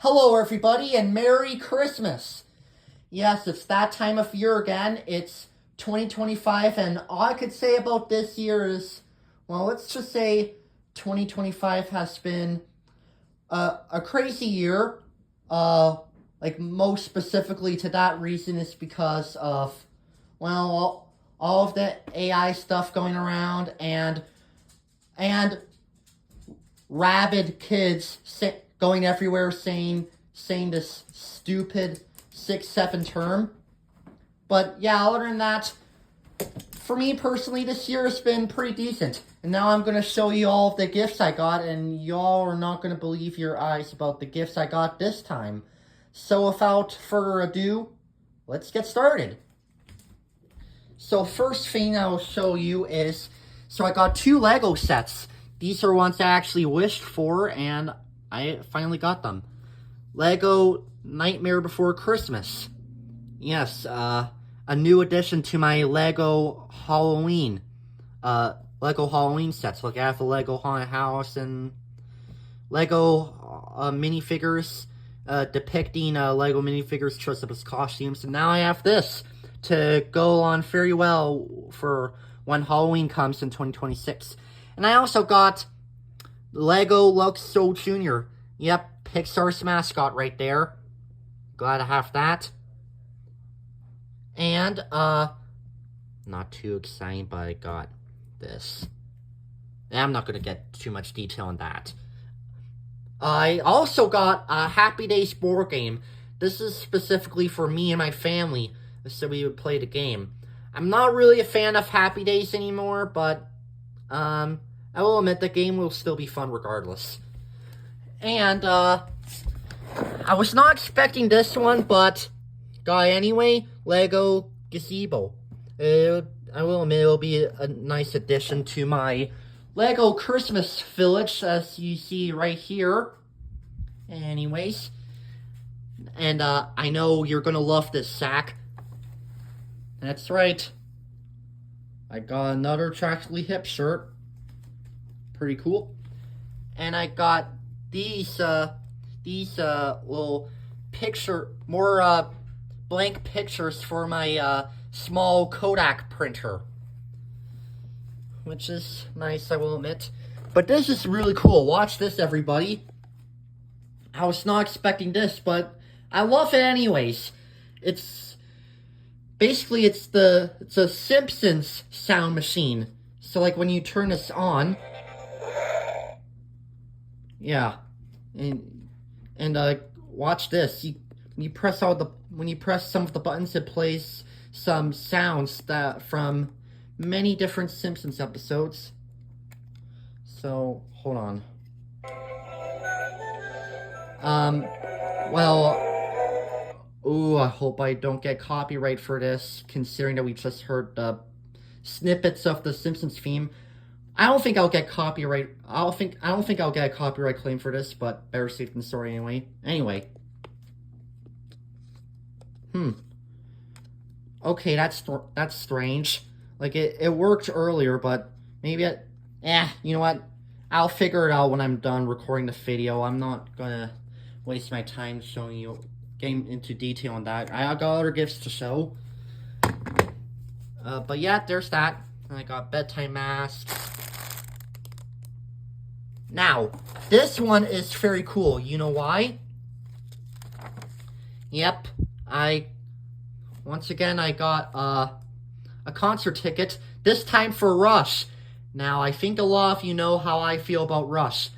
Hello, everybody, and Merry Christmas. Yes, it's that time of year again. It's 2025, and all I could say about this year is, well, let's just say 2025 has been a crazy year. Uh, like, most specifically to that reason is because of, well, all of the AI stuff going around and rabid kids going everywhere saying this stupid 6-7 term. But yeah, other than that, for me personally, this year has been pretty decent. And now I'm going to show you all of the gifts I got, and y'all are not going to believe your eyes about the gifts I got this time. So without further ado, let's get started. So first thing I'll show you is, so I got 2 Lego sets. These are ones I actually wished for, and I finally got them. Lego Nightmare Before Christmas. Yes, a new addition to my Lego Halloween. Lego Halloween sets. Like I have the Lego Haunted House and Lego minifigures depicting Lego minifigures dressed up as costumes. And now I have this to go on very well for when Halloween comes in 2026. And I also got Lego Luxo Jr. Yep, Pixar's mascot right there. Glad to have that. And, not too exciting, but I got this. And I'm not going to get too much detail on that. I also got a Happy Days board game. This is specifically for me and my family, so we would play the game. I'm not really a fan of Happy Days anymore, but, I will admit the game will still be fun regardless. And, I was not expecting this one, but got it anyway. Lego Gazebo. I will admit it'll be a nice addition to my Lego Christmas village, as you see right here. Anyways. And, I know you're gonna love this sack. That's right. I got another Trackley Hip shirt. Pretty cool. And I got these little blank pictures for my small Kodak printer, which is nice, I will admit. But this is really cool. Watch this, everybody. I was not expecting this, but I love it anyways. It's a Simpsons sound machine. So like when you turn this on, yeah, and watch this. When you press some of the buttons, it plays some sounds that from many different Simpsons episodes. So hold on. Ooh, I hope I don't get copyright for this, considering that we just heard the snippets of the Simpsons theme. I don't think I'll get copyright. I don't think I'll get a copyright claim for this, but better safe than sorry anyway. Anyway. Okay, that's strange. Like it worked earlier, but maybe you know what? I'll figure it out when I'm done recording the video. I'm not gonna waste my time showing you, getting into detail on that. I got other gifts to show. But yeah, there's that. And I got bedtime masks. Now, this one is very cool. You know why? Yep, once again, I got a concert ticket, this time for Rush. Now, I think a lot of you know how I feel about Rush.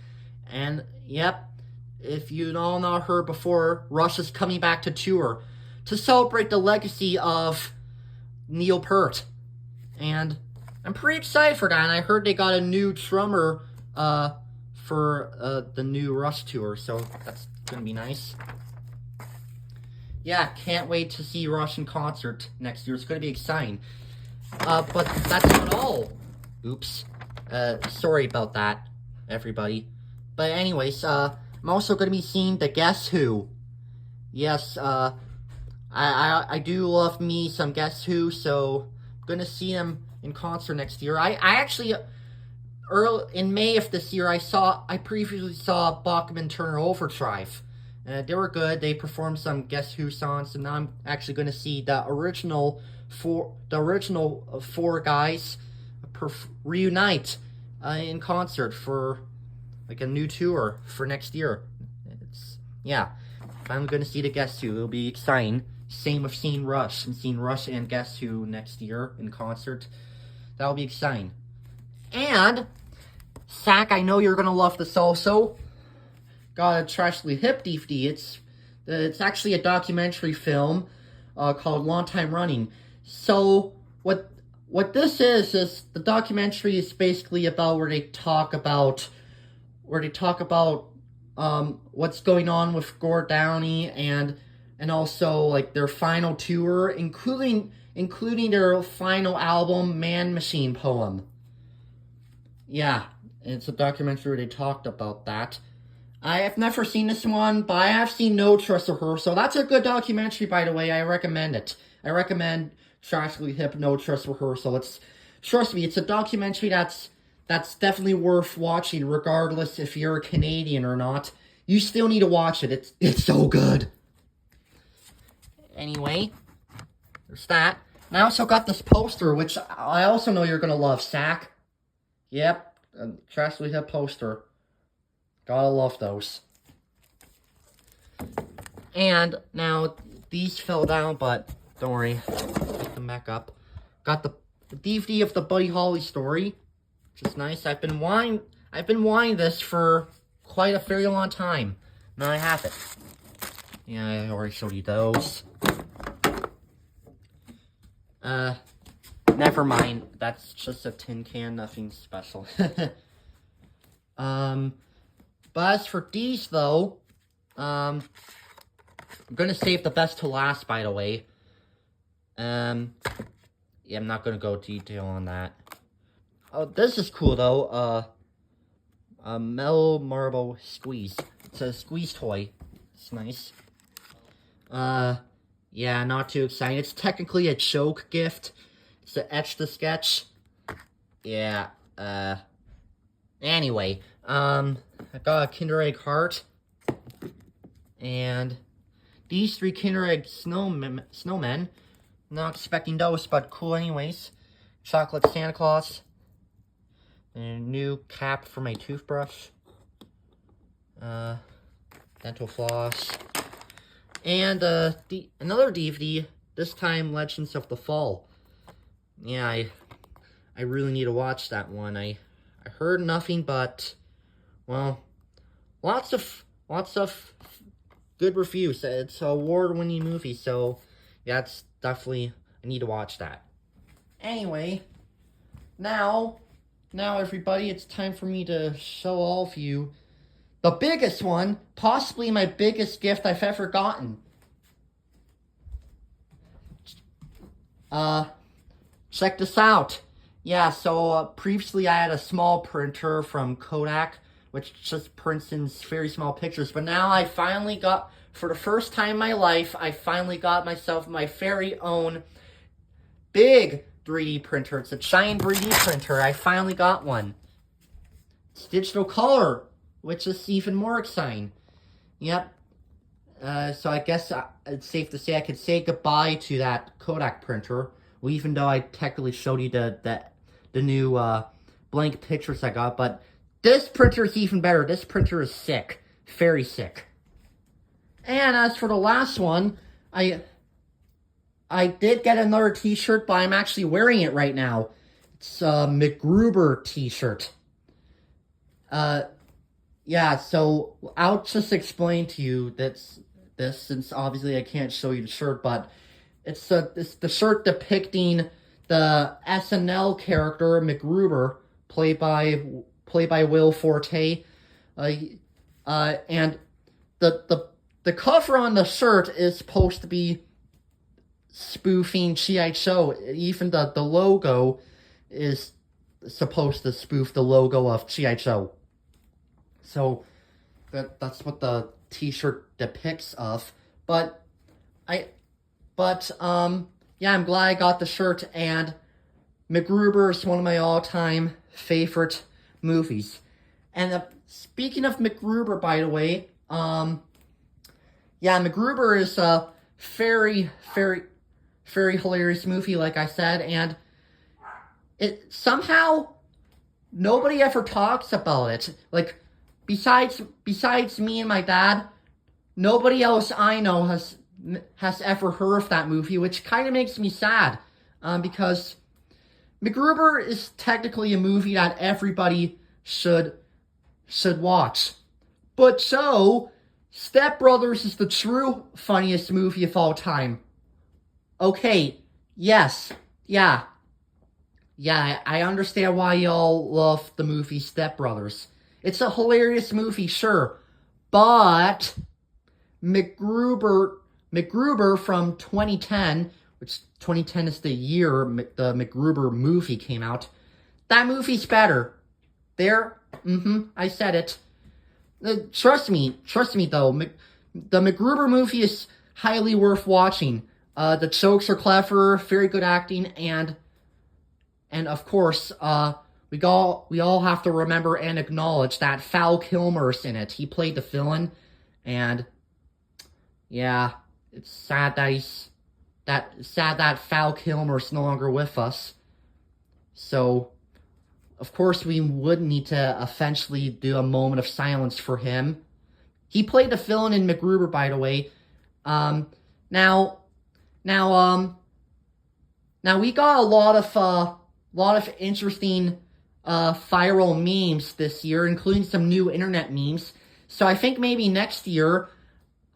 And, yep, if you all not heard before, Rush is coming back to tour to celebrate the legacy of Neil Peart. And I'm pretty excited for that, and I heard they got a new drummer, for the new Rush tour, so that's gonna be nice. Yeah, can't wait to see Rush in concert next year. It's gonna be exciting. But that's not all. Oops. Sorry about that, everybody. But anyways, I'm also gonna be seeing the Guess Who. Yes, I do love me some Guess Who, so I'm gonna see them in concert next year. I actually in May of this year, I previously saw Bachman Turner Overdrive, They were good. They performed some Guess Who songs, and now I'm actually going to see the original four guys reunite in concert for like a new tour for next year. Yeah, I'm going to see the Guess Who. It'll be exciting. Same with seeing Rush and Guess Who next year in concert. That'll be exciting. And Zach, I know you're gonna love this also. Got a Trashly Hip DVD. It's actually a documentary film called Long Time Running. So what this is the documentary is basically about where they talk about what's going on with Gord Downie and also like their final tour, including their final album, Man Machine Poem. Yeah, it's a documentary where they talked about that. I have never seen this one, but I have seen No Dress Rehearsal. That's a good documentary, by the way. I recommend it. I recommend Trashly Hip No Dress Rehearsal. Trust me, it's a documentary that's definitely worth watching, regardless if you're a Canadian or not. You still need to watch it. It's so good. Anyway, there's that. And I also got this poster, which I also know you're gonna love, Zach. Yep, a Trashly Hip poster. Gotta love those. And now these fell down, but don't worry, pick them back up. Got the DVD of the Buddy Holly story, which is nice. I've been wanting this for quite a very long time. Now I have it. Yeah, I already showed you those. Never mind. That's just a tin can, nothing special. But as for these, though, I'm gonna save the best to last, by the way. Yeah, I'm not gonna go detail on that. Oh, this is cool, though. A Metal Marble Squeeze. It's a squeeze toy. It's nice. Yeah, not too exciting. It's technically a joke gift. It's an Etch-to-Sketch. Yeah, anyway, I got a Kinder Egg heart. And these 3 Kinder Egg snowmen. Not expecting those, but cool anyways. Chocolate Santa Claus. And a new cap for my toothbrush. Dental floss. And another DVD, this time Legends of the Fall. Yeah, I really need to watch that one. I heard nothing but, well, lots of good reviews. It's an award-winning movie, so yeah, it's definitely, I need to watch that. Anyway, now everybody, it's time for me to show all of you the biggest one, possibly my biggest gift I've ever gotten. Check this out. Yeah, so previously I had a small printer from Kodak, which just prints in very small pictures. But now I finally got, for the first time in my life, I finally got myself my very own big 3D printer. It's a giant 3D printer. I finally got one. It's digital color, which is even more exciting. Yep. So I guess it's safe to say I could say goodbye to that Kodak printer. Well, even though I technically showed you the new blank pictures I got. But this printer is even better. This printer is sick. Very sick. And as for the last one, I did get another t-shirt, but I'm actually wearing it right now. It's a MacGruber t-shirt. Yeah, so I'll just explain to you this, since obviously I can't show you the shirt, but it's the shirt depicting the SNL character MacGruber, played by Will Forte, and the cover on the shirt is supposed to be spoofing G.I. Joe. Even the logo is supposed to spoof the logo of G.I. Joe. So that's what the t-shirt depicts of. But yeah, I'm glad I got the shirt, and MacGruber is one of my all-time favorite movies. And speaking of MacGruber, by the way, Yeah, MacGruber is a very, very, very hilarious movie, like I said, and it somehow nobody ever talks about it. Like, besides me and my dad, nobody else I know has ever heard of that movie, which kind of makes me sad, because MacGruber is technically a movie that everybody should watch. But so, Step Brothers is the true funniest movie of all time. Okay, yes, yeah, I understand why y'all love the movie Step Brothers. It's a hilarious movie, sure, but MacGruber from 2010, which 2010 is the year the MacGruber movie came out. That movie's better. There, I said it. Trust me though. The MacGruber movie is highly worth watching. The jokes are clever, very good acting, and of course, we all have to remember and acknowledge that Val Kilmer's in it. He played the villain, and yeah, it's sad that Val Kilmer's no longer with us. So, of course, we would need to eventually do a moment of silence for him. He played the villain in MacGruber, by the way. Now we got a lot of interesting viral memes this year, including some new internet memes. So I think maybe next year,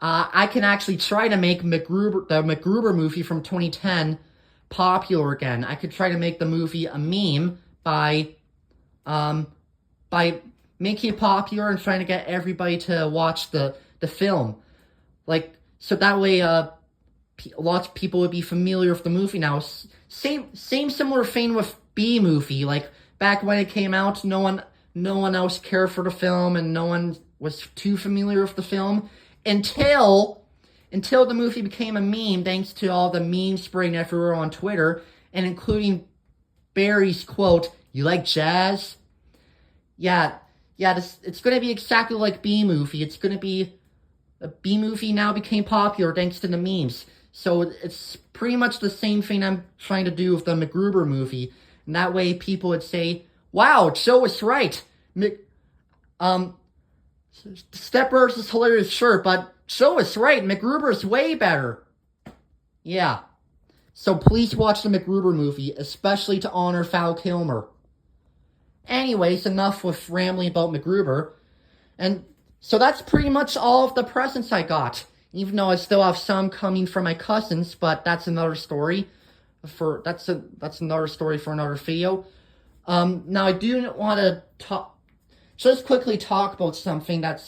I can actually try to make the MacGruber movie from 2010 popular again. I could try to make the movie a meme by making it popular and trying to get everybody to watch the film. Like, so that way, lots of people would be familiar with the movie now. Same similar thing with Bee Movie. Like, back when it came out, no one else cared for the film, and no one was too familiar with the film until the movie became a meme, thanks to all the memes spreading everywhere on Twitter, and including Barry's quote, "You like jazz?" Yeah, it's gonna be exactly like Bee Movie. It's gonna be a Bee Movie now became popular thanks to the memes. So it's pretty much the same thing I'm trying to do with the MacGruber movie. And that way people would say, "Wow, Joe was right. Step Brothers is hilarious, sure, but Joe was right. MacGruber is way better." Yeah. So please watch the MacGruber movie, especially to honor Val Kilmer. Anyways, enough with rambling about MacGruber. And so that's pretty much all of the presents I got. Even though I still have some coming from my cousins, but that's another story. That's another story for another video. Now I do want to just quickly talk about something that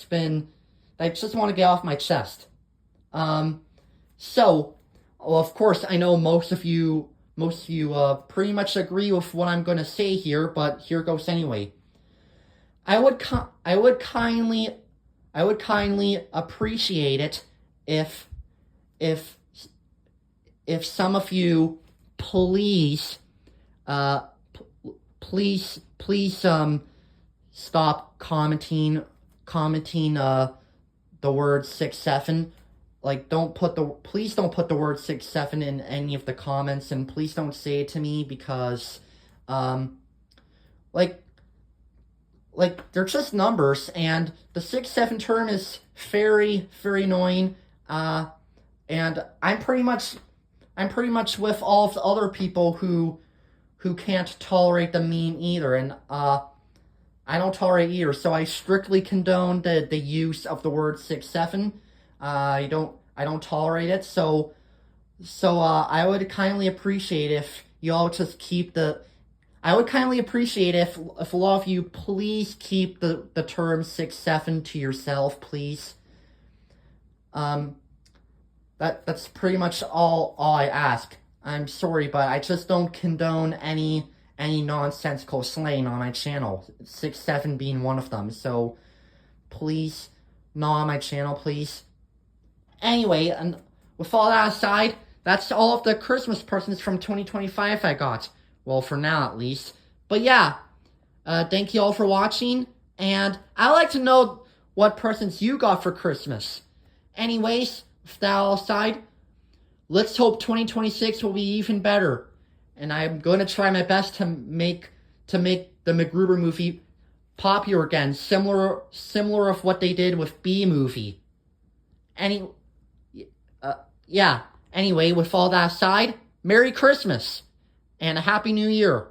I just want to get off my chest. So, well, of course, I know most of you pretty much agree with what I'm going to say here, but here goes anyway. I would kindly appreciate it if some of you please stop commenting the word 6-7. Like, please don't put the word 6-7 in any of the comments, and please don't say it to me, because they're just numbers, and the 6-7 term is very, very annoying. And I'm pretty much with all of the other people who can't tolerate the meme either, and I don't tolerate either. So I strictly condone the use of the word 6-7. I don't tolerate it. So I would kindly appreciate if y'all just keep I would kindly appreciate if a lot of you please keep the term 6-7 to yourself, please. That's pretty much all I ask. I'm sorry, but I just don't condone any nonsensical slang on my channel. 6-7 being one of them. So please, not on my channel, please. Anyway, and with all that aside, that's all of the Christmas presents from 2025 I got. Well, for now at least. But yeah, thank you all for watching, and I'd like to know what presents you got for Christmas. Anyways, with that all aside, let's hope 2026 will be even better. And I'm going to try my best to make the MacGruber movie popular again, similar of what they did with B movie. Yeah. Anyway, with all that aside, Merry Christmas and a Happy New Year.